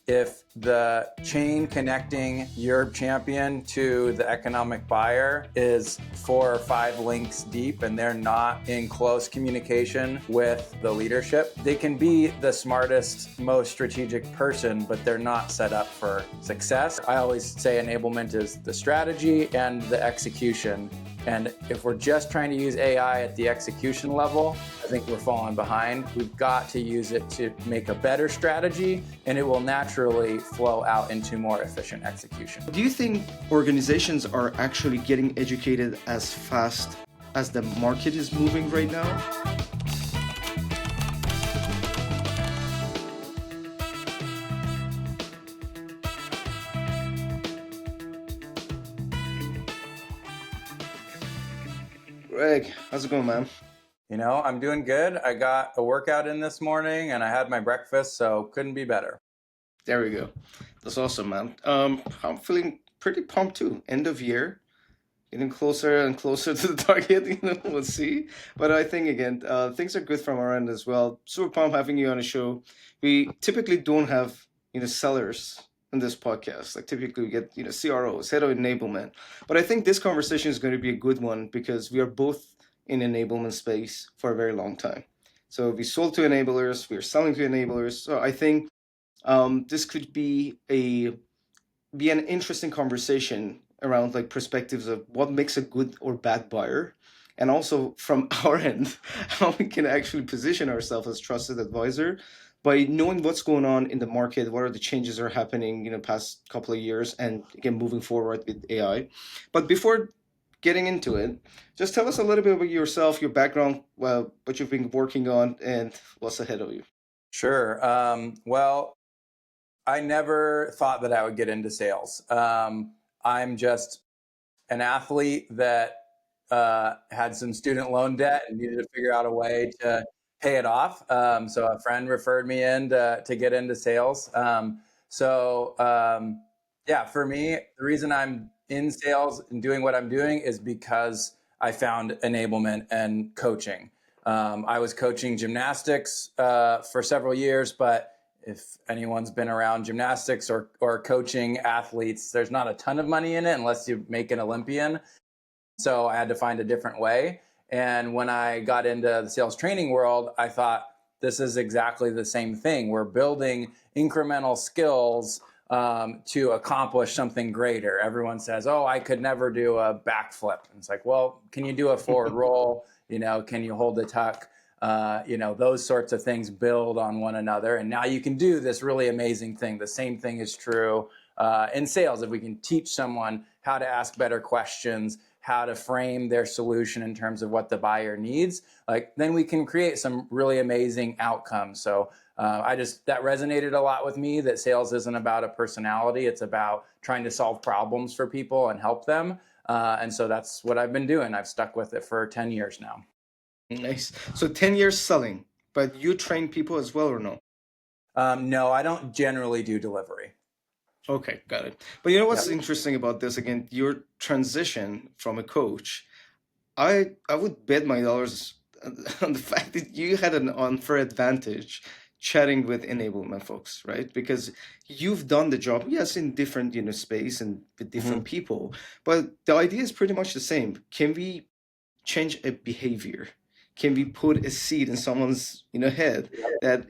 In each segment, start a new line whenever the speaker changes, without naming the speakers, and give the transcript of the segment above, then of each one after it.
if the chain connecting your champion to the economic buyer is 4 or 5 links deep and they're not in close communication with the leadership, they can be the smartest, most strategic person, but they're not set up for success. I always say enablement is the strategy and the execution. And if we're just trying to use AI at the execution level, I think we're falling behind. We've got to use it to make a better strategy, and it will naturally flow out into more efficient execution.
Do you think organizations are actually getting educated as fast as the market is moving right now? Greg, how's it going, man?
You know, I'm doing good. I got a workout in this morning and I had my breakfast, so couldn't be better.
There we go. That's awesome, man. I'm feeling pretty pumped too. End of year, getting closer and closer to the target. We'll see. But I think again, things are good from our end as well. Super pumped having you on the show. We typically don't have sellers in this podcast. Like typically we get CROs, head of enablement. But I think this conversation is going to be a good one because we are both in enablement space for a very long time. So we sold to enablers, we're selling to enablers. So I think this could be an interesting conversation around like perspectives of what makes a good or bad buyer, and also from our end, how we can actually position ourselves as trusted advisor by knowing what's going on in the market, what are the changes that are happening, past couple of years, and again, moving forward with AI. But before getting into it, just tell us a little bit about yourself, your background, what you've been working on, and what's ahead of you.
Sure. Well, I never thought that I would get into sales. I'm just an athlete that had some student loan debt and needed to figure out a way to pay it off. So a friend referred me in to get into sales. Yeah, for me, the reason I'm in sales and doing what I'm doing is because I found enablement and coaching. I was coaching gymnastics for several years, but if anyone's been around gymnastics or coaching athletes, there's not a ton of money in it unless you make an Olympian. So I had to find a different way. And when I got into the sales training world, I thought this is exactly the same thing. We're building incremental skills to accomplish something greater. Everyone says, oh, I could never do a backflip. And it's like, well, can you do a forward roll? Can you hold the tuck? Those sorts of things build on one another. And now you can do this really amazing thing. The same thing is true in sales. If we can teach someone how to ask better questions, how to frame their solution in terms of what the buyer needs, then we can create some really amazing outcomes. So that resonated a lot with me, that sales isn't about a personality. It's about trying to solve problems for people and help them. And so that's what I've been doing. I've stuck with it for 10 years now.
Nice. So 10 years selling, but you train people as well or no?
No, I don't generally do delivery.
Okay, got it. But you know what's interesting about this, again, your transition from a coach, I would bet my dollars on the fact that you had an unfair advantage chatting with enablement folks, right? Because you've done the job, yes, in different space and with different people, but the idea is pretty much the same. Can we change a behavior? Can we put a seed in someone's head that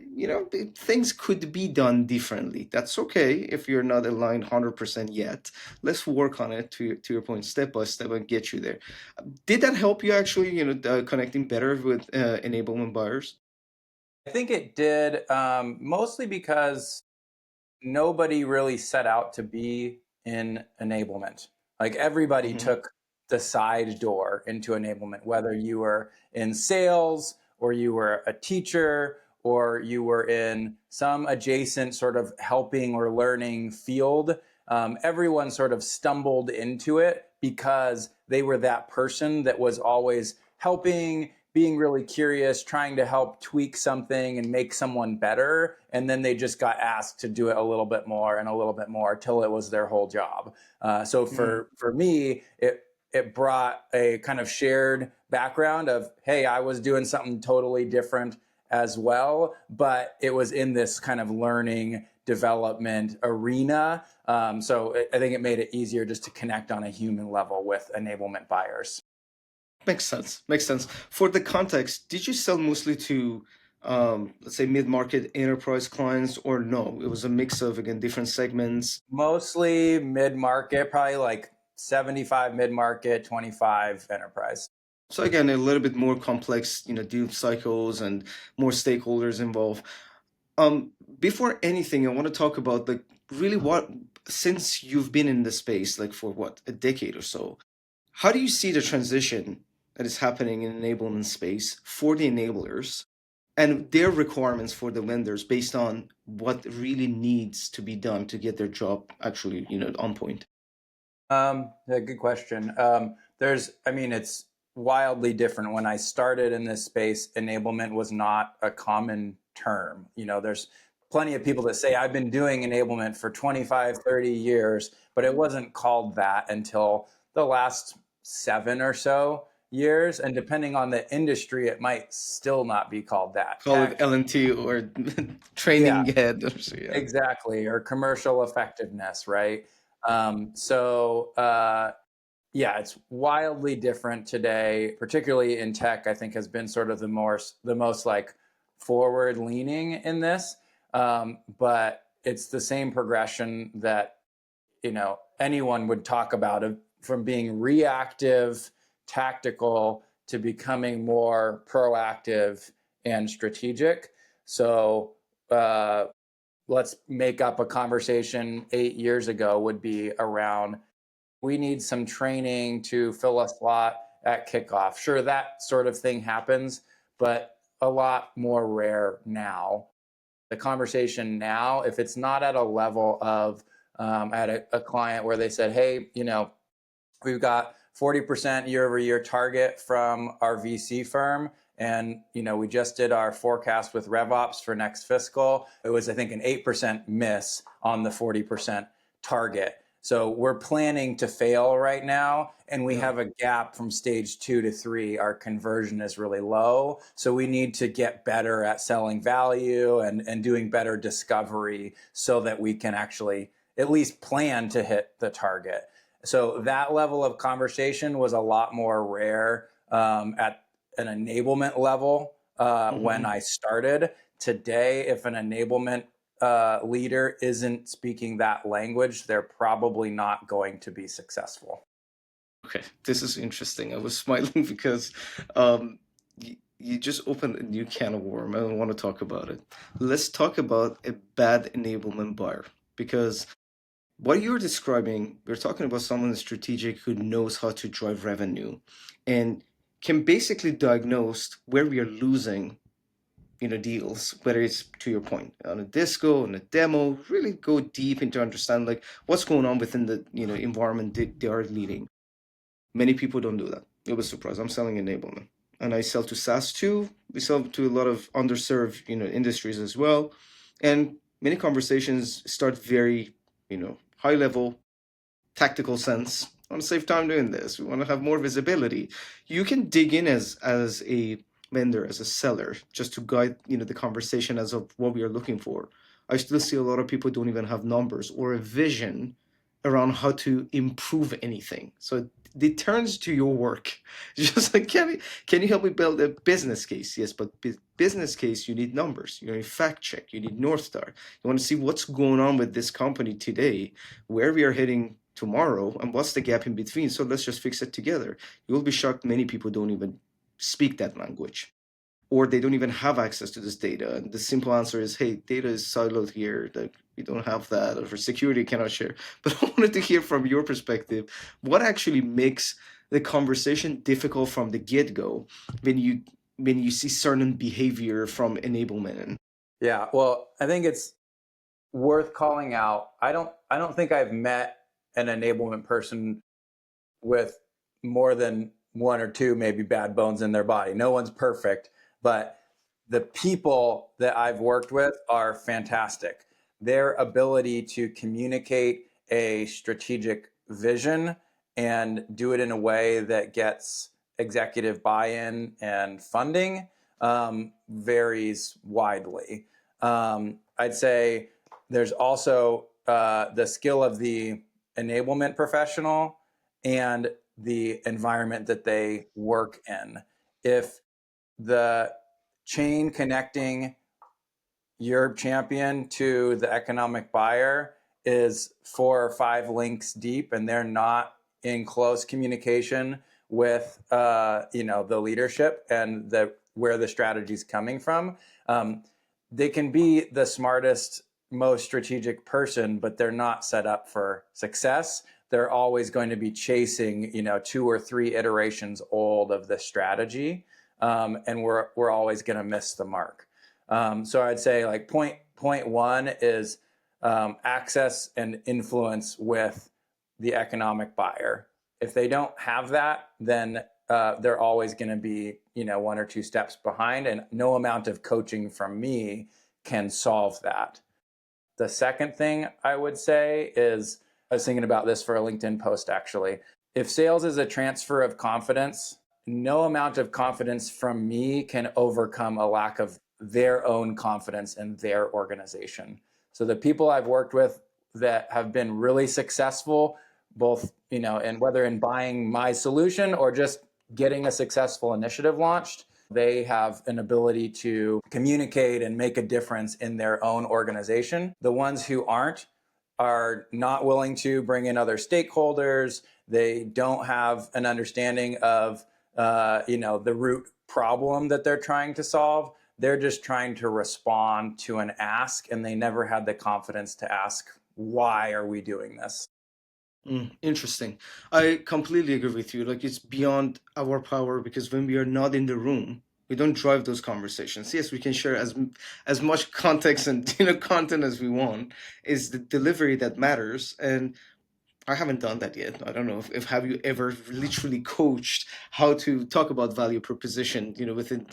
things could be done differently? That's okay if you're not aligned 100% yet. Let's work on it to your point, step by step, and get you there. Did that help you actually connecting better with enablement buyers?
I think it did, mostly because nobody really set out to be in enablement. Like everybody took the side door into enablement, whether you were in sales or you were a teacher or you were in some adjacent sort of helping or learning field. Everyone sort of stumbled into it because they were that person that was always helping, being really curious, trying to help tweak something and make someone better. And then they just got asked to do it a little bit more and a little bit more till it was their whole job. So for me, it brought a kind of shared background of, hey, I was doing something totally different as well, but it was in this kind of learning, development arena. So I think it made it easier just to connect on a human level with enablement buyers.
Makes sense. Makes sense. For the context, did you sell mostly to, let's say, mid-market enterprise clients, or no? It was a mix of, again, different segments.
Mostly mid-market, probably like 75 mid-market, 25 enterprise.
So again, a little bit more complex, deal cycles and more stakeholders involved. Before anything, I want to talk about like really since you've been in the space, like for what, a decade or so, how do you see the transition that is happening in enablement space for the enablers and their requirements for the vendors based on what really needs to be done to get their job actually, on point?
Yeah, good question. It's wildly different. When I started in this space, enablement was not a common term. There's plenty of people that say, I've been doing enablement for 25, 30 years, but it wasn't called that until the last 7 or so years. And depending on the industry, it might still not be called that.
Call it L&T or
Yeah,
training head or so, yeah.
exactly. Or commercial effectiveness, right? Yeah, it's wildly different today, particularly in tech. I think has been sort of the most like forward leaning in this. But it's the same progression that anyone would talk about from being reactive, tactical to becoming more proactive and strategic. So let's make up a conversation 8 years ago would be around, we need some training to fill a slot at kickoff. Sure, that sort of thing happens, but a lot more rare now. The conversation now, if it's not at a level of, at a client where they said, hey, we've got 40% year over year target from our VC firm. And, we just did our forecast with RevOps for next fiscal. It was, I think, an 8% miss on the 40% target. So we're planning to fail right now, and we have a gap from stage 2 to 3. Our conversion is really low. So we need to get better at selling value and doing better discovery so that we can actually at least plan to hit the target. So that level of conversation was a lot more rare at an enablement level when I started. Today, if an enablement leader isn't speaking that language, they're probably not going to be successful.
Okay, this is interesting. I was smiling because you just opened a new can of worm. I don't want to talk about it. Let's talk about a bad enablement buyer, because what you're describing, we're talking about someone strategic who knows how to drive revenue and can basically diagnose where we are losing deals, whether it's, to your point, on a disco, on a demo, really go deep into understand like what's going on within the environment they are leading. Many people don't do that. It was a surprise. I'm selling enablement, and I sell to SaaS too. We sell to a lot of underserved industries as well, and many conversations start very high level, tactical sense. I want to save time doing this. We want to have more visibility. You can dig in as a vendor, as a seller, just to guide the conversation as of what we are looking for. I still see a lot of people don't even have numbers or a vision around how to improve anything. So it turns to your work. Just like, can you help me build a business case? Yes, but business case, you need numbers. You need fact check. You need North Star. You want to see what's going on with this company today, where we are heading tomorrow, and what's the gap in between. So let's just fix it together. You'll be shocked many people don't even speak that language, or they don't even have access to this data. And the simple answer is, hey, data is siloed here, that we don't have that, or for security cannot share. But I wanted to hear from your perspective, what actually makes the conversation difficult from the get-go when you see certain behavior from enablement?
Yeah, well, I think it's worth calling out. I don't think I've met an enablement person with more than 1 or 2 maybe bad bones in their body. No one's perfect, but the people that I've worked with are fantastic. Their ability to communicate a strategic vision and do it in a way that gets executive buy-in and funding varies widely. I'd say there's also the skill of the enablement professional and the environment that they work in. If the chain connecting your champion to the economic buyer is 4 or 5 links deep and they're not in close communication with the leadership and where the strategy is coming from, they can be the smartest, most strategic person, but they're not set up for success. They're always going to be chasing 2 or 3 iterations old of the strategy, and we're always going to miss the mark. So I'd say like point one is access and influence with the economic buyer. If they don't have that, then they're always going to be 1 or 2 steps behind, and no amount of coaching from me can solve that. The second thing I would say is, I was thinking about this for a LinkedIn post actually. If sales is a transfer of confidence, no amount of confidence from me can overcome a lack of their own confidence in their organization. So the people I've worked with that have been really successful, both, and whether in buying my solution or just getting a successful initiative launched, they have an ability to communicate and make a difference in their own organization. The ones who aren't are not willing to bring in other stakeholders. They don't have an understanding of the root problem that they're trying to solve. They're just trying to respond to an ask, and they never had the confidence to ask, why are we doing this?
Interesting. I completely agree with you. Like, it's beyond our power, because when we are not in the room, we don't drive those conversations. Yes, we can share as much context and content as we want. It's the delivery that matters, and I haven't done that yet. I don't know if have you ever literally coached how to talk about value proposition, within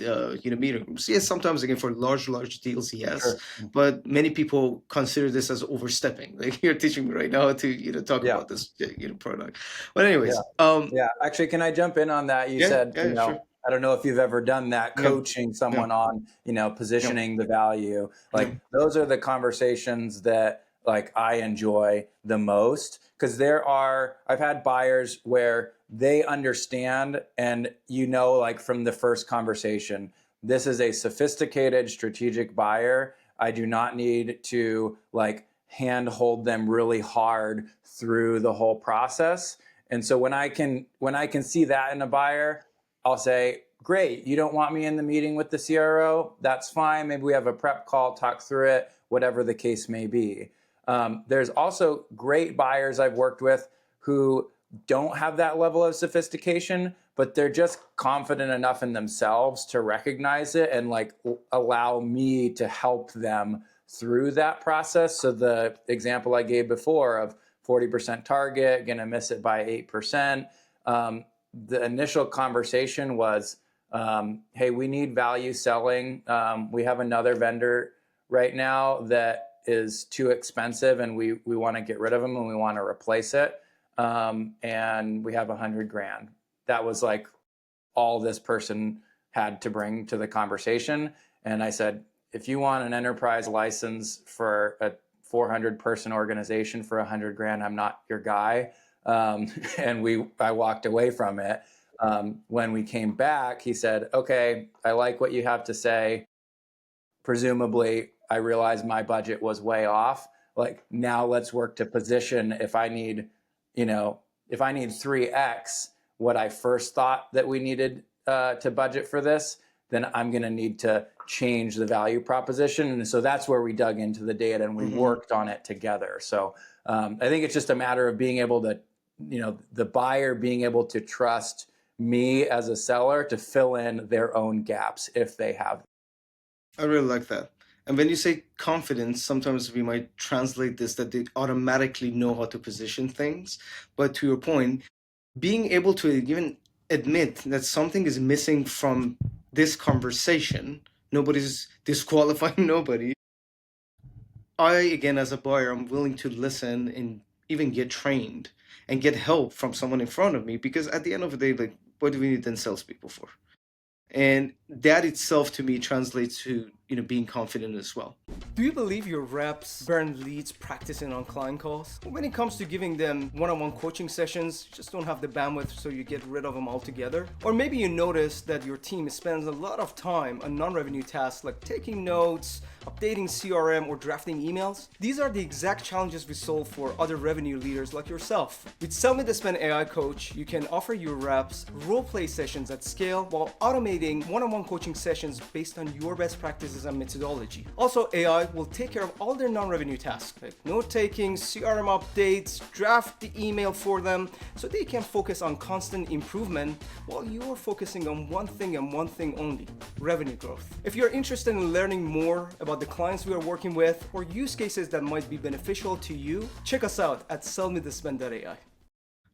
meeting rooms. Yes, sometimes again for large deals, yes,
Sure.
but many people consider this as overstepping. Like, you're teaching me right now to talk
Yeah.
about this product. But anyways,
Yeah. Actually, can I jump in on that? You
yeah,
said,
yeah, sure,
I don't know if you've ever done that,
yeah,
coaching
yeah,
someone on,
yeah,
positioning the value.
yeah,
Like those are the conversations that like I enjoy the most, because I've had buyers where they understand, and like from the first conversation, this is a sophisticated strategic buyer. I do not need to like handhold them really hard through the whole process. And so when I can see that in a buyer, I'll say, great, you don't want me in the meeting with the CRO? That's fine. Maybe we have a prep call, talk through it, whatever the case may be. There's also great buyers I've worked with who don't have that level of sophistication, but they're just confident enough in themselves to recognize it and like allow me to help them through that process. So the example I gave before of 40% target, going to miss it by 8%. The initial conversation was, hey, we need value selling. We have another vendor right now that is too expensive, and we want to get rid of them and we want to replace it. And we have $100,000. That was like all this person had to bring to the conversation. And I said, if you want an enterprise license for a 400 person organization for $100,000, I'm not your guy. And I walked away from it. When we came back, he said, okay, I like what you have to say. Presumably, I realized my budget was way off. Like, now let's work to position. If I need 3x what I first thought that we needed to budget for this, then I'm going to need to change the value proposition. And so that's where we dug into the data and we worked on it together. So I think it's just a matter of being able to, the buyer being able to trust me as a seller to fill in their own gaps if they have.
I really like that. And when you say confidence, sometimes we might translate this that they automatically know how to position things. But to your point, being able to even admit that something is missing from this conversation, nobody's disqualifying nobody. I, again, as a buyer, I'm willing to listen and even get trained and get help from someone in front of me, because at the end of the day, like, what do we need then salespeople for? And that itself to me translates to being confident as well.
Do you believe your reps burn leads practicing on client calls? When it comes to giving them one-on-one coaching sessions, you just don't have the bandwidth, so you get rid of them altogether? Or maybe you notice that your team spends a lot of time on non-revenue tasks like taking notes, updating CRM, or drafting emails. These are the exact challenges we solve for other revenue leaders like yourself. With Sell Me the Spend AI Coach, you can offer your reps role-play sessions at scale while automating one-on-one coaching sessions based on your best practices and methodology. Also, AI will take care of all their non-revenue tasks, like note-taking, CRM updates, draft the email for them, so they can focus on constant improvement while you're focusing on one thing and one thing only: revenue growth. If you're interested in learning more about the clients we are working with or use cases that might be beneficial to you, check us out at sellmethespend.ai.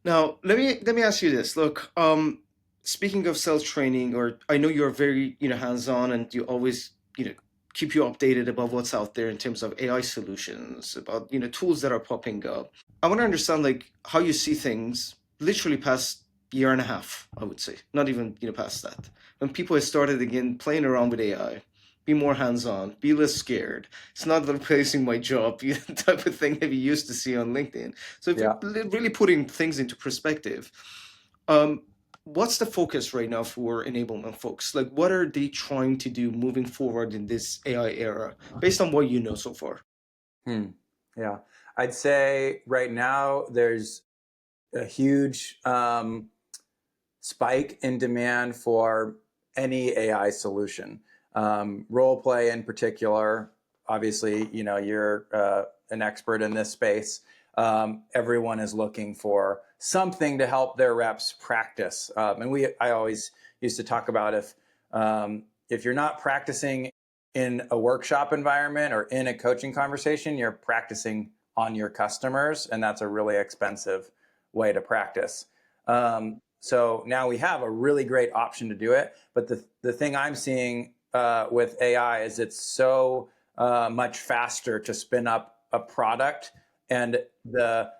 Now, let me ask you this. Look, speaking of sales training, or I know you're very, hands-on, and you always, keep you updated about what's out there in terms of AI solutions, about, tools that are popping up. I want to understand like how you see things literally past year and a half, I would say, not even, past that. When people have started again playing around with AI, be more hands-on, be less scared. It's not replacing my job, type of thing that we used to see on LinkedIn. So if
Yeah.
you're really putting things into perspective, um, what's the focus right now for enablement folks? Like, what are they trying to do moving forward in this AI era, based on what you know so far?
Yeah. I'd say right now there's a huge spike in demand for any AI solution. Role play in particular, obviously, you're an expert in this space. Everyone is looking for something to help their reps practice. I always used to talk about if you're not practicing in a workshop environment or in a coaching conversation, you're practicing on your customers, and that's a really expensive way to practice. So now we have a really great option to do it. But the thing I'm seeing with AI is it's so much faster to spin up a product, and the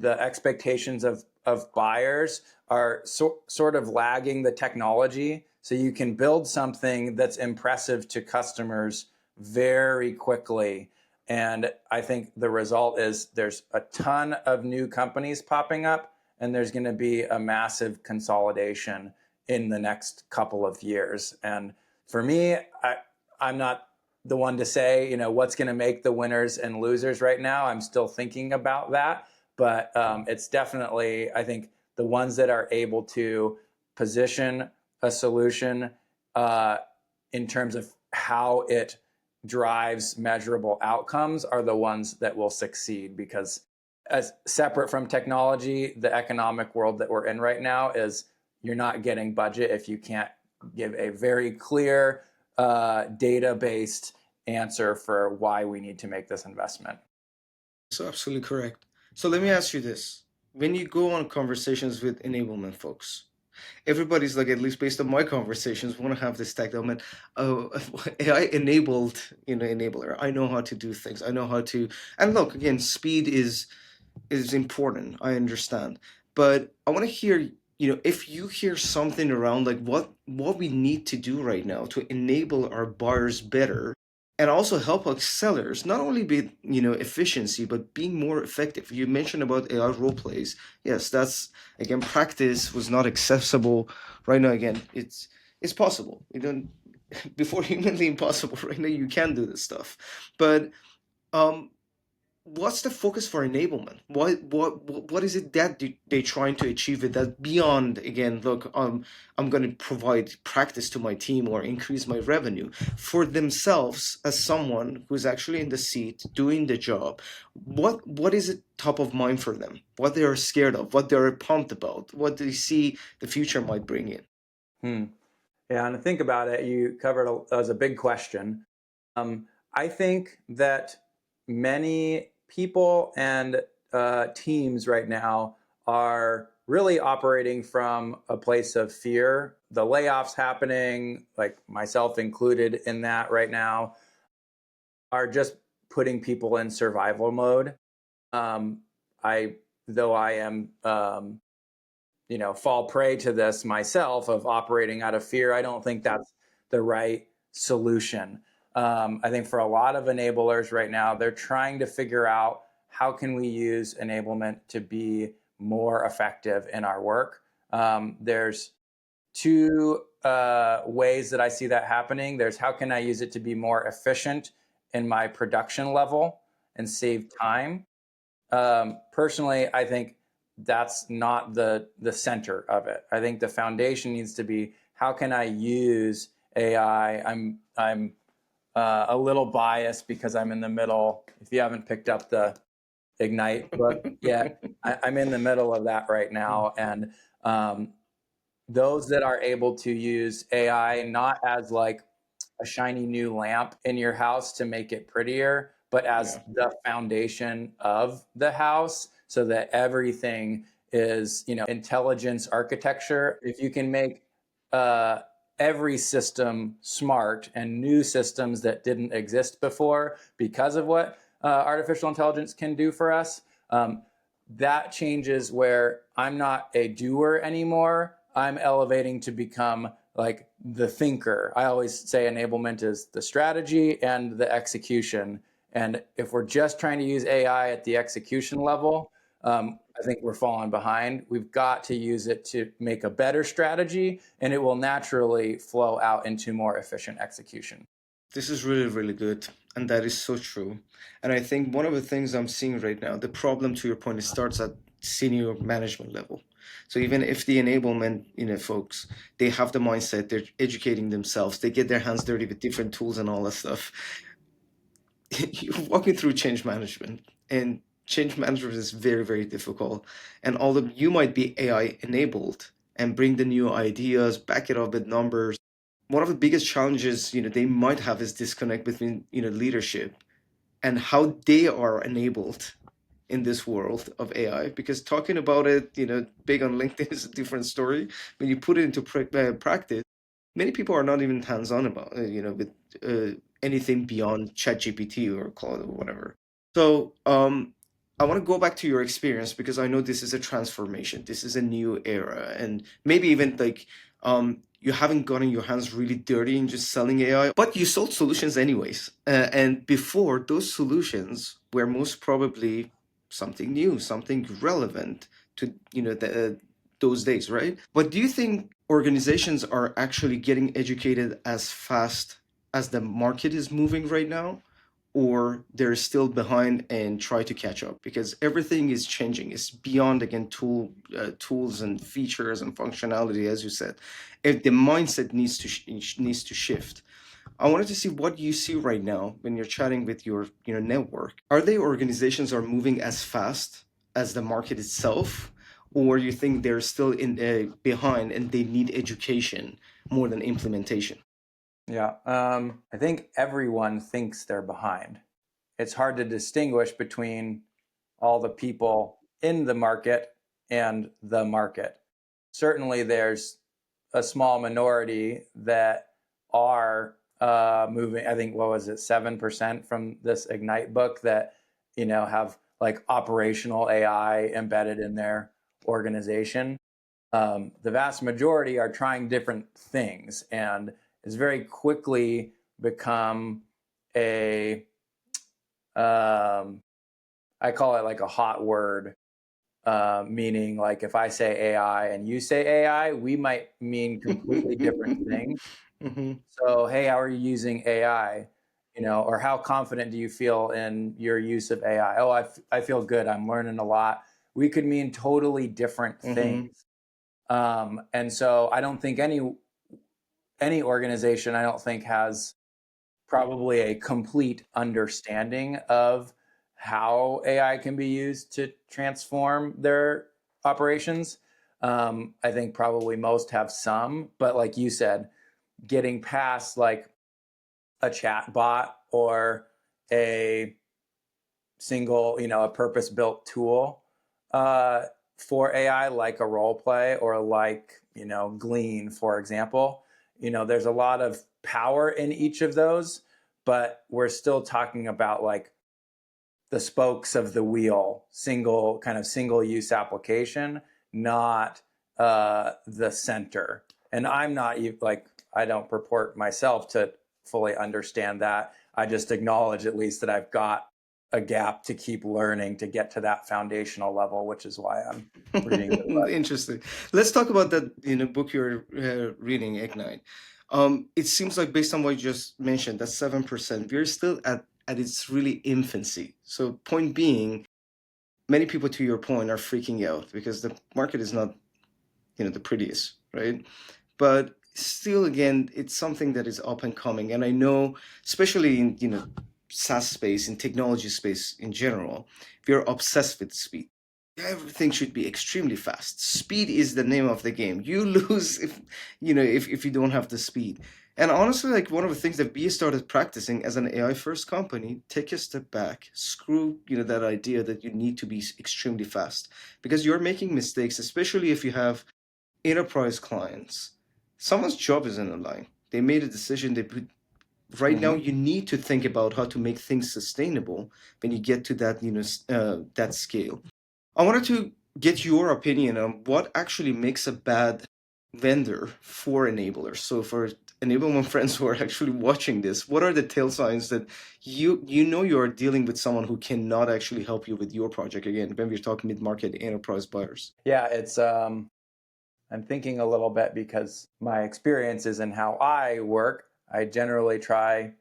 expectations of buyers are sort of lagging the technology. So you can build something that's impressive to customers very quickly. And I think the result is there's a ton of new companies popping up, and there's going to be a massive consolidation in the next couple of years. And for me, I'm not the one to say, what's going to make the winners and losers right now. I'm still thinking about that. But it's definitely, I think, the ones that are able to position a solution in terms of how it drives measurable outcomes are the ones that will succeed, because as separate from technology, the economic world that we're in right now is you're not getting budget if you can't give a very clear data-based answer for why we need to make this investment.
So absolutely correct. So let me ask you this. When you go on conversations with enablement folks, everybody's like, at least based on my conversations, want to have this tech element. AI enabled, enabler. I know how to do things. I know how to, and look, again, speed is important. I understand. But I want to hear, if you hear something around like what we need to do right now to enable our buyers better, and also help our sellers not only be efficiency, but being more effective. You mentioned about AI role plays. Yes, that's, again, practice was not accessible. Right now, again, it's possible. You don't before humanly impossible. Right now, you can do this stuff. But what's the focus for enablement? What is it that they're trying to achieve with that beyond, again, look, I'm going to provide practice to my team or increase my revenue for themselves as someone who's actually in the seat doing the job? What is it top of mind for them? What they are scared of? What they're pumped about? What they see the future might bring in?
Yeah, and to think about it, you covered that was a big question. I think that many people and teams right now are really operating from a place of fear. The layoffs happening, like myself included in that right now, are just putting people in survival mode. Though I am, fall prey to this myself of operating out of fear, I don't think that's the right solution. I think for a lot of enablers right now, they're trying to figure out how can we use enablement to be more effective in our work. There's two ways that I see that happening. There's how can I use it to be more efficient in my production level and save time. Personally, I think that's not the center of it. I think the foundation needs to be how can I use AI. I'm a little biased because I'm in the middle. If you haven't picked up the Ignite book yet, I'm in the middle of that right now, and those that are able to use AI not as like a shiny new lamp in your house to make it prettier, but as the foundation of the house so that everything is, intelligence architecture. If you can make every system smart and new systems that didn't exist before because of what artificial intelligence can do for us, that changes where I'm not a doer anymore. I'm elevating to become like the thinker. I always say enablement is the strategy and the execution. And if we're just trying to use AI at the execution level, I think we're falling behind. We've got to use it to make a better strategy, and it will naturally flow out into more efficient execution.
This is really, really good. And that is so true. And I think one of the things I'm seeing right now, the problem to your point, it starts at senior management level. So even if the enablement, folks, they have the mindset, they're educating themselves, they get their hands dirty with different tools and all that stuff. You're walking through change management, and change management is very, very difficult. And although you might be AI enabled and bring the new ideas, back it up with numbers, one of the biggest challenges they might have is disconnect between leadership and how they are enabled in this world of AI. Because talking about it, big on LinkedIn is a different story. When you put it into practice, many people are not even hands-on about with anything beyond ChatGPT or Claude or whatever. So I want to go back to your experience because I know this is a transformation. This is a new era, and maybe even like you haven't gotten your hands really dirty in just selling AI, but you sold solutions anyways. And before, those solutions were most probably something new, something relevant to those days, right? But do you think organizations are actually getting educated as fast as the market is moving right now? Or they're still behind and try to catch up because everything is changing. It's beyond again tools and features and functionality, as you said. If the mindset needs to shift. I wanted to see what you see right now when you're chatting with your network. Are they organizations are moving as fast as the market itself, or you think they're still in behind and they need education more than implementation?
Yeah, I think everyone thinks they're behind. It's hard to distinguish between all the people in the market and the market. Certainly, there's a small minority that are moving. I think, what was it, 7% from this Ignite book that have like operational AI embedded in their organization. The vast majority are trying different things, and it's very quickly become a I call it like a hot word, meaning like if I say AI and you say AI, we might mean completely different things.
Mm-hmm.
So, hey, how are you using AI? Or how confident do you feel in your use of AI? Oh, I feel good. I'm learning a lot. We could mean totally different things. And so I don't think any organization, I don't think, has probably a complete understanding of how AI can be used to transform their operations. I think probably most have some, but like you said, getting past like a chat bot or a single, a purpose-built tool for AI, like a role play or like, Glean, for example. There's a lot of power in each of those, but we're still talking about like the spokes of the wheel, single use application, not the center. And I'm not like, I don't purport myself to fully understand that. I just acknowledge at least that I've got a gap to keep learning to get to that foundational level, which is why I'm reading the book.
Interesting. Let's talk about that book you're reading, Ignite. It seems like based on what you just mentioned, that 7%, we're still at its really infancy. So point being, many people, to your point, are freaking out because the market is not, the prettiest, right? But still, again, it's something that is up and coming. And I know, especially in, SaaS space, in technology space in general, we're obsessed with speed. Everything should be extremely fast. Speed is the name of the game. You lose if you don't have the speed. And honestly, like one of the things that we started practicing as an AI first company, take a step back, screw that idea that you need to be extremely fast, because you're making mistakes, especially if you have enterprise clients. Someone's job is in the line. They made a decision. Right now, you need to think about how to make things sustainable when you get to that that scale. I wanted to get your opinion on what actually makes a bad vendor for enablers. So for enablement friends who are actually watching this, what are the tail signs that you are dealing with someone who cannot actually help you with your project? Again, when we're talking mid-market enterprise buyers.
Yeah, it's I'm thinking a little bit because my experience is in how I work. I generally try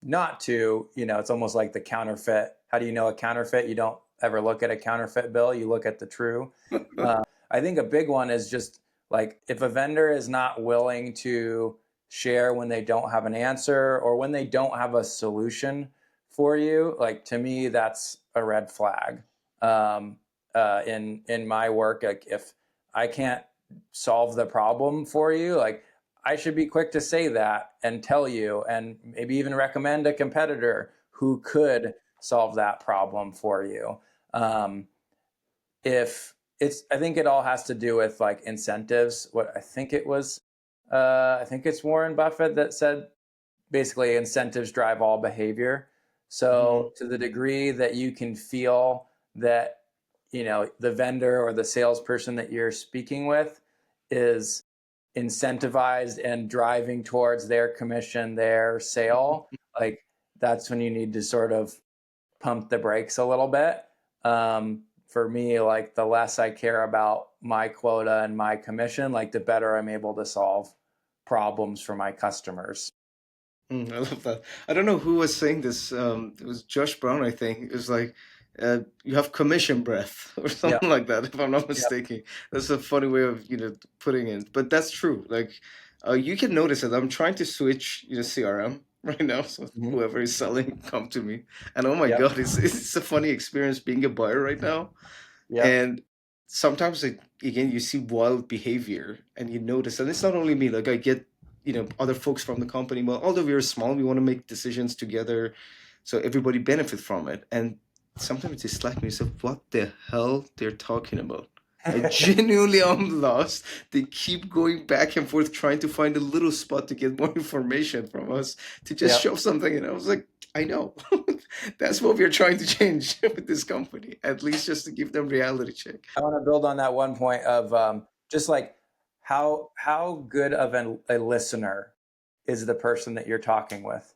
not to, it's almost like the counterfeit. How do you know a counterfeit? You don't ever look at a counterfeit bill, you look at the true. I think a big one is just like if a vendor is not willing to share when they don't have an answer or when they don't have a solution for you, like to me, that's a red flag. In my work, like if I can't solve the problem for you, like I should be quick to say that and tell you, and maybe even recommend a competitor who could solve that problem for you. I think it all has to do with like incentives. I think it's Warren Buffett that said basically incentives drive all behavior. So to the degree that you can feel that, the vendor or the salesperson that you're speaking with is incentivized and driving towards their commission, their sale, like that's when you need to sort of pump the brakes a little bit. For me, like the less I care about my quota and my commission, like the better I'm able to solve problems for my customers.
I love that. I don't know who was saying this. It was Josh Brown, I think. It was like, you have commission breath or something like that, if I'm not mistaken. That's a funny way of, putting it. But that's true. Like, you can notice it. I'm trying to switch, CRM right now. So whoever is selling, come to me. And oh my God, it's a funny experience being a buyer right now. And sometimes, again, you see wild behavior and you notice, and it's not only me, like I get, other folks from the company. Well, although we're small, we want to make decisions together so everybody benefit from it. And sometimes they slack me. So what the hell they're talking about? I genuinely am lost. They keep going back and forth trying to find a little spot to get more information from us to just show something. And I was like, I know. That's what we're trying to change with this company, at least just to give them reality check.
I want to build on that one point of just like how good of a listener is the person that you're talking with.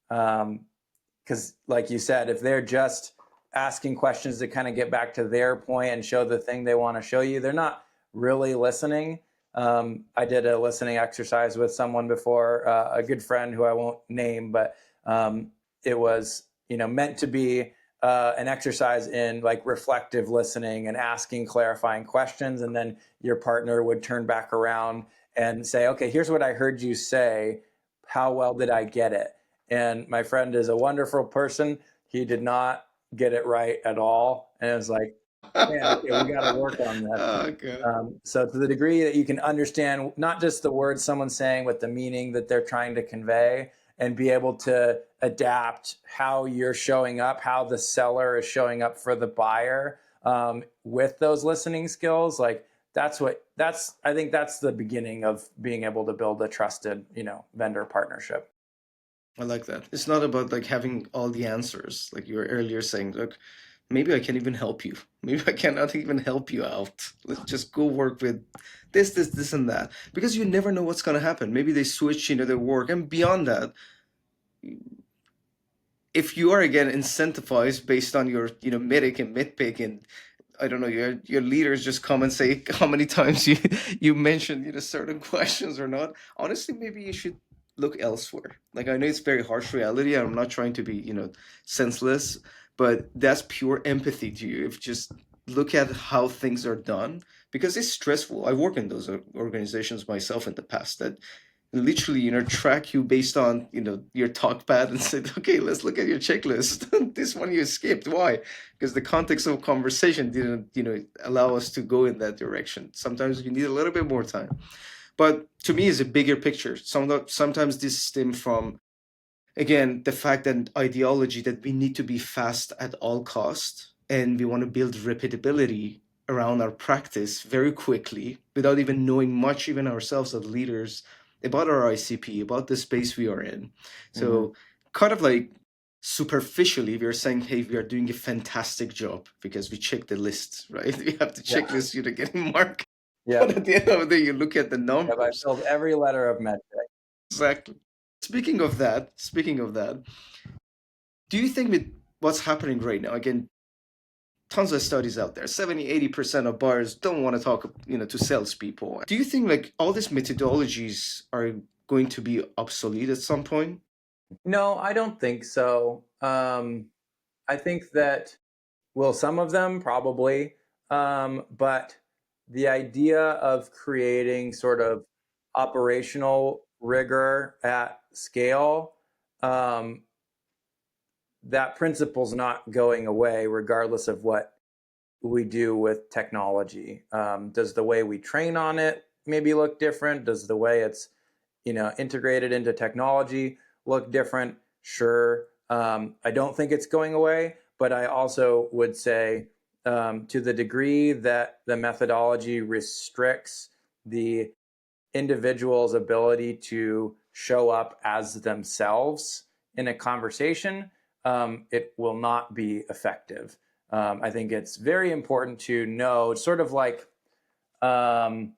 Because like you said, if they're just asking questions to kind of get back to their point and show the thing they want to show you, they're not really listening. I did a listening exercise with someone before, a good friend who I won't name, but it was meant to be an exercise in like reflective listening and asking clarifying questions. And then your partner would turn back around and say, okay, here's what I heard you say. How well did I get it? And my friend is a wonderful person. He did not get it right at all. And it was like, man, okay, we got to work on that.
Okay.
So to the degree that you can understand not just the words someone's saying, but the meaning that they're trying to convey, and be able to adapt how you're showing up, how the seller is showing up for the buyer with those listening skills, like I think that's the beginning of being able to build a trusted, vendor partnership.
I like that. It's not about like having all the answers, like you were earlier saying, look, maybe I can't even help you. Maybe I cannot even help you out. Let's just go work with this, and that. Because you never know what's going to happen. Maybe they switch, their work. And beyond that, if you are again incentivized based on your medic and mid-pick, and I don't know, your leaders just come and say how many times you mentioned certain questions or not. Honestly, maybe you should look elsewhere. Like, I know it's very harsh reality. I'm not trying to be senseless, but that's pure empathy to you. If just look at how things are done, because it's stressful. I work in those organizations myself in the past that literally track you based on your talk pad and said, okay, let's look at your checklist. This one you skipped. Why? Because the context of conversation didn't allow us to go in that direction. Sometimes you need a little bit more time, but to me it's a bigger picture. Sometimes this stems from, again, the fact that ideology that we need to be fast at all costs, and we want to build repeatability around our practice very quickly without even knowing much, even ourselves as leaders, about our ICP, about the space we are in. So kind of like superficially, we are saying, hey, we are doing a fantastic job because we check the list, right? We have the checklist, getting marked.
Yeah.
But at the end of the day, you look at the
I
numbers.
filled every letter of metric.
Exactly. Speaking of that, do you think with what's happening right now, again, tons of studies out there, 70-80% of buyers don't want to talk to salespeople. Do you think like all these methodologies are going to be obsolete at some point?
No, I don't think so. I think that, well, some of them probably, but the idea of creating sort of operational rigor at scale, that principle's not going away regardless of what we do with technology. Does the way we train on it maybe look different? Does the way it's integrated into technology look different? Sure. I don't think it's going away, but I also would say to the degree that the methodology restricts the individual's ability to show up as themselves in a conversation, it will not be effective. I think it's very important to know, sort of like, I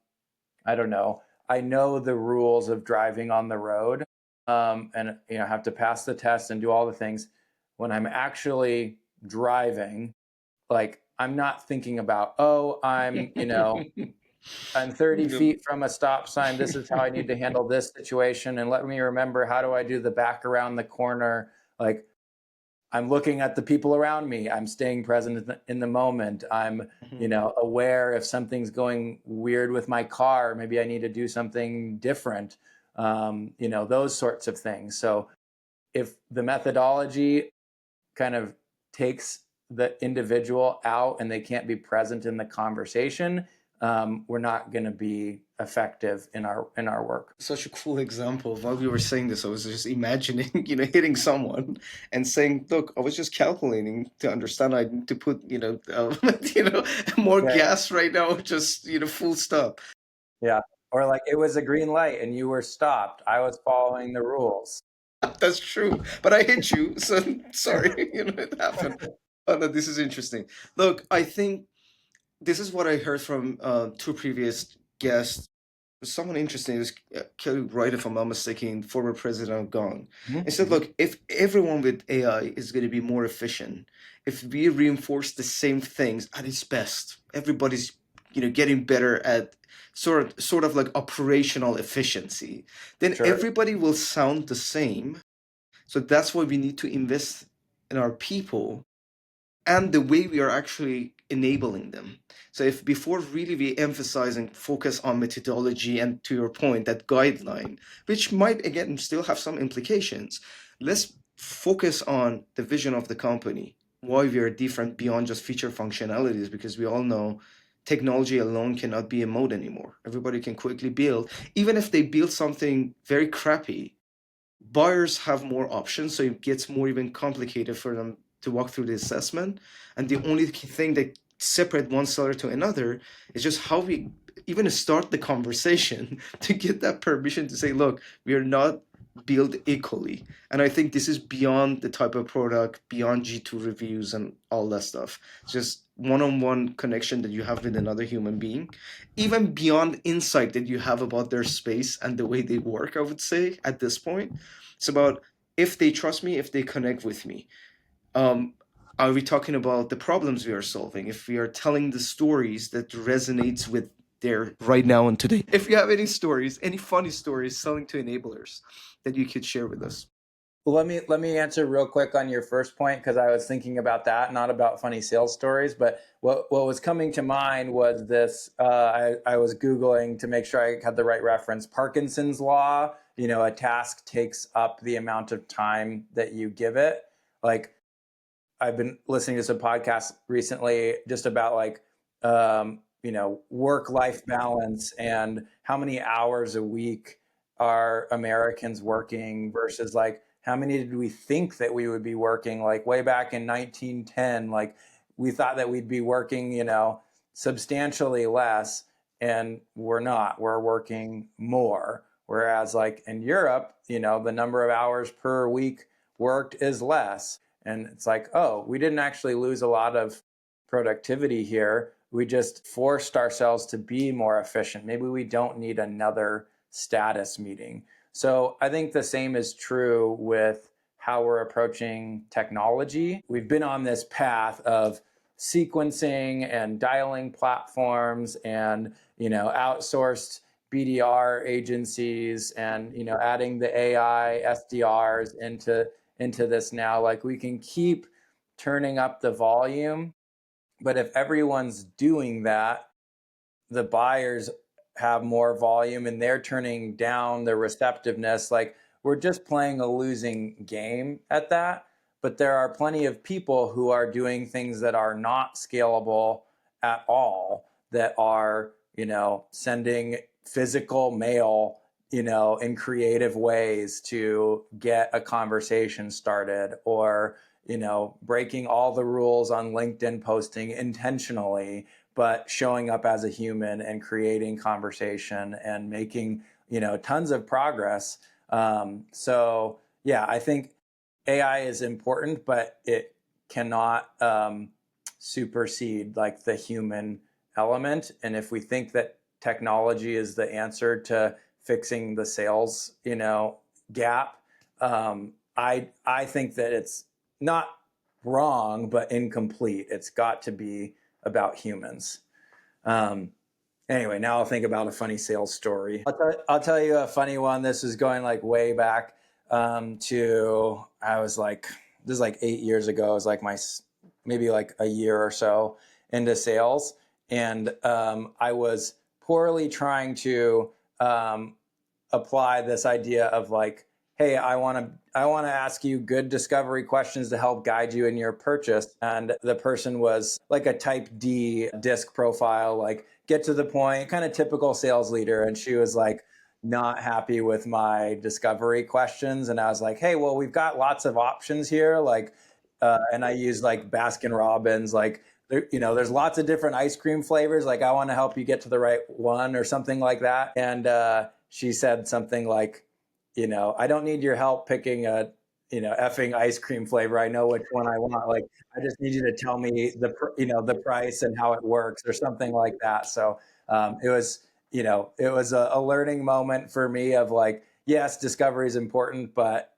don't know, I know the rules of driving on the road, and have to pass the test and do all the things. When I'm actually driving, like, I'm not thinking about, oh, I'm 30 feet from a stop sign. This is how I need to handle this situation. And let me remember, how do I do the back around the corner? Like, I'm looking at the people around me. I'm staying present in the moment. I'm, aware if something's going weird with my car, maybe I need to do something different. Those sorts of things. So if the methodology kind of takes the individual out and they can't be present in the conversation, we're not going to be effective in our work.
Such a cool example. While we were saying this, I was just imagining, hitting someone and saying, "Look, I was just calculating to understand I need to put, more gas right now. Just, full stop."
Yeah. Or like, it was a green light and you were stopped. I was following the rules.
That's true, but I hit you, so sorry. It happened. Oh, no, this is interesting. Look, I think this is what I heard from two previous guests. Someone interesting is Kelly Wright, if I'm not mistaken, former president of Gong. He said, look, if everyone with AI is going to be more efficient, if we reinforce the same things at its best, everybody's getting better at sort of like operational efficiency, then
Sure.
everybody will sound the same. So that's why we need to invest in our people and the way we are actually enabling them. So if before really we emphasize and focus on methodology and, to your point, that guideline, which might again still have some implications, let's focus on the vision of the company, why we are different beyond just feature functionalities, because we all know technology alone cannot be a mode anymore. Everybody can quickly build. Even if they build something very crappy, buyers have more options, so it gets more even complicated for them to walk through the assessment. And the only thing that separate one seller to another is just how we even start the conversation to get that permission to say, look, we are not built equally. And I think this is beyond the type of product, beyond G2 reviews and all that stuff. It's just one-on-one connection that you have with another human being, even beyond insight that you have about their space and the way they work, I would say, at this point. It's about if they trust me, if they connect with me. Um, are we talking about the problems we are solving? If we are telling the stories that resonates with their right now and today. If you have any stories, any funny stories selling to enablers that you could share with us.
Well, let me answer real quick on your first point, because I was thinking about that, not about funny sales stories. But what was coming to mind was this. I was Googling to make sure I had the right reference. Parkinson's law. A task takes up the amount of time that you give it. Like, I've been listening to some podcasts recently just about like work-life balance and how many hours a week are Americans working versus like how many did we think that we would be working, like way back in 1910. Like, we thought that we'd be working substantially less, and we're not. We're working more. Whereas like in Europe, the number of hours per week worked is less. And it's like, oh, we didn't actually lose a lot of productivity here. We just forced ourselves to be more efficient. Maybe we don't need another status meeting. So I think the same is true with how we're approaching technology. We've been on this path of sequencing and dialing platforms and outsourced BDR agencies and adding the AI SDRs into this now. Like, we can keep turning up the volume, but if everyone's doing that, the buyers have more volume and they're turning down the receptiveness. Like, we're just playing a losing game at that. But there are plenty of people who are doing things that are not scalable at all, that are, sending physical mail, in creative ways to get a conversation started, or, breaking all the rules on LinkedIn posting intentionally, but showing up as a human and creating conversation and making, tons of progress. So yeah, I think AI is important, but it cannot supersede like the human element. And if we think that technology is the answer to fixing the sales, gap, I think that it's not wrong, but incomplete. It's got to be about humans. Anyway, now I'll think about a funny sales story. I'll tell you a funny one. This is going like way back to, this is like 8 years ago. It was like maybe like a year or so into sales. And I was poorly trying to apply this idea of like, hey, I want to ask you good discovery questions to help guide you in your purchase. And the person was like a type D disc profile, like get to the point, kind of typical sales leader. And she was like not happy with my discovery questions. And I was like, hey, well, we've got lots of options here. Like, and I used like Baskin Robbins, like, there's lots of different ice cream flavors. Like, I want to help you get to the right one or something like that. And she said something like, I don't need your help picking a, effing ice cream flavor. I know which one I want. Like, I just need you to tell me the price and how it works or something like that. So it was, a learning moment for me of like, yes, discovery is important, but,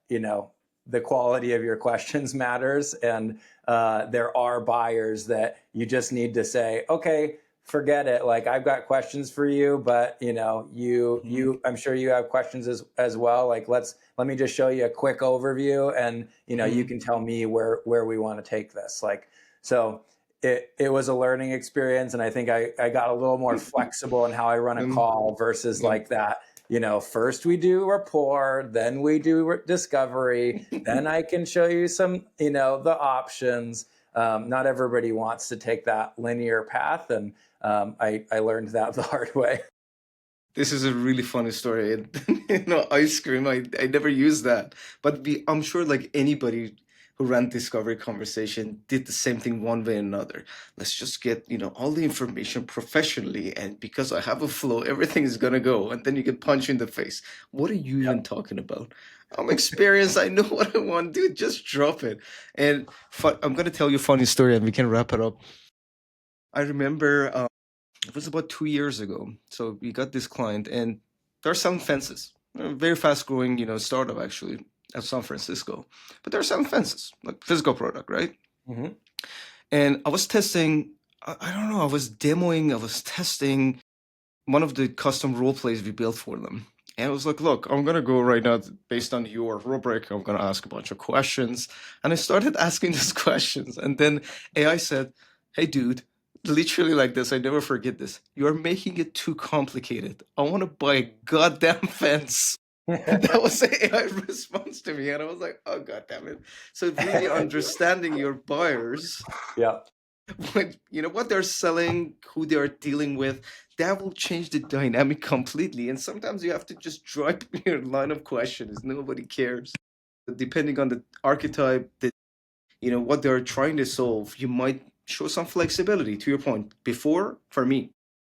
the quality of your questions matters. And there are buyers that you just need to say, okay, forget it. Like, I've got questions for you, but I'm sure you have questions as well. Like, let me just show you a quick overview, and you can tell me where we want to take this. Like, so it was a learning experience, and I think I got a little more flexible in how I run a call versus like that. First we do rapport, then we do discovery, then I can show you some, the options. Not everybody wants to take that linear path, and I learned that the hard way.
This is a really funny story. Ice cream, I never used that. But I'm sure like anybody who ran Discovery Conversation did the same thing one way or another. Let's just get, all the information professionally. And because I have a flow, everything is going to go. And then you get punched in the face. What are you even talking about? I'm experienced. I know what I want. Dude, just drop it. And I'm going to tell you a funny story and we can wrap it up. I remember it was about 2 years ago. So we got this client and they're selling fences. They're a very fast growing, startup actually. at San Francisco, but they're selling fences, like physical product, right?
Mm-hmm.
And I was testing, I don't know, I was testing one of the custom role plays we built for them. And I was like, look, I'm going to go right now based on your rubric. I'm going to ask a bunch of questions. And I started asking these questions. And then AI said, hey, dude, literally like this, I never forget this. You're making it too complicated. I want to buy a goddamn fence. And that was the AI response to me. And I was like, oh, God damn it. So really understanding your buyers,
Yeah.
what they're selling, who they're dealing with, that will change the dynamic completely. And sometimes you have to just drop your line of questions. Nobody cares. Depending on the archetype, what they're trying to solve, you might show some flexibility. To your point, before, for me,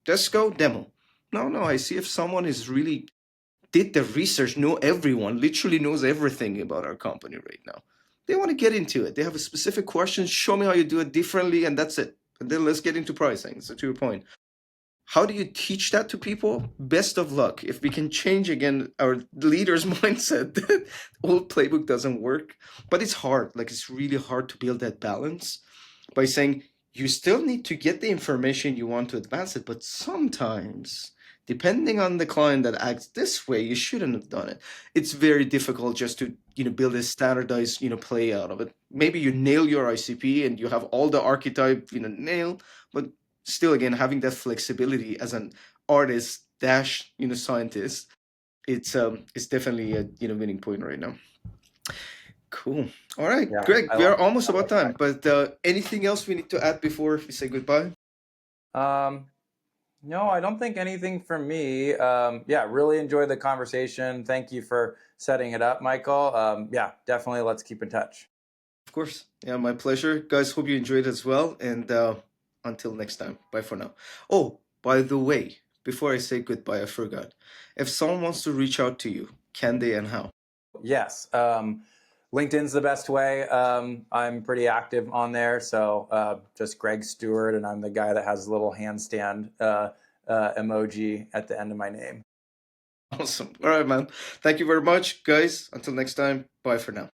just go demo. No, I see if someone is really did the research, know everyone, literally knows everything about our company right now. They want to get into it. They have a specific question. Show me how you do it differently, and that's it. And then let's get into pricing. So to your point, how do you teach that to people? Best of luck. If we can change again our leaders' mindset that old playbook doesn't work, but it's hard. Like it's really hard to build that balance by saying you still need to get the information you want to advance it, but sometimes depending on the client that acts this way, you shouldn't have done it. It's very difficult just to build a standardized play out of it. Maybe you nail your ICP and you have all the archetype nailed, but still again having that flexibility as an artist dash scientist, it's definitely a winning point right now. Cool. All right,
Yeah,
Greg,
I
we are
love
almost about time,
that.
but anything else we need to add before we say goodbye?
No, I don't think anything from me. Yeah, really enjoyed the conversation. Thank you for setting it up, Michael. Yeah, definitely let's keep in touch.
Of course. Yeah, my pleasure. Guys, hope you enjoyed as well. And until next time, bye for now. Oh, by the way, before I say goodbye, I forgot. If someone wants to reach out to you, can they and how?
Yes, LinkedIn's the best way. I'm pretty active on there. So just Greg Steward, and I'm the guy that has a little handstand emoji at the end of my name.
Awesome. All right, man. Thank you very much, guys. Until next time, bye for now.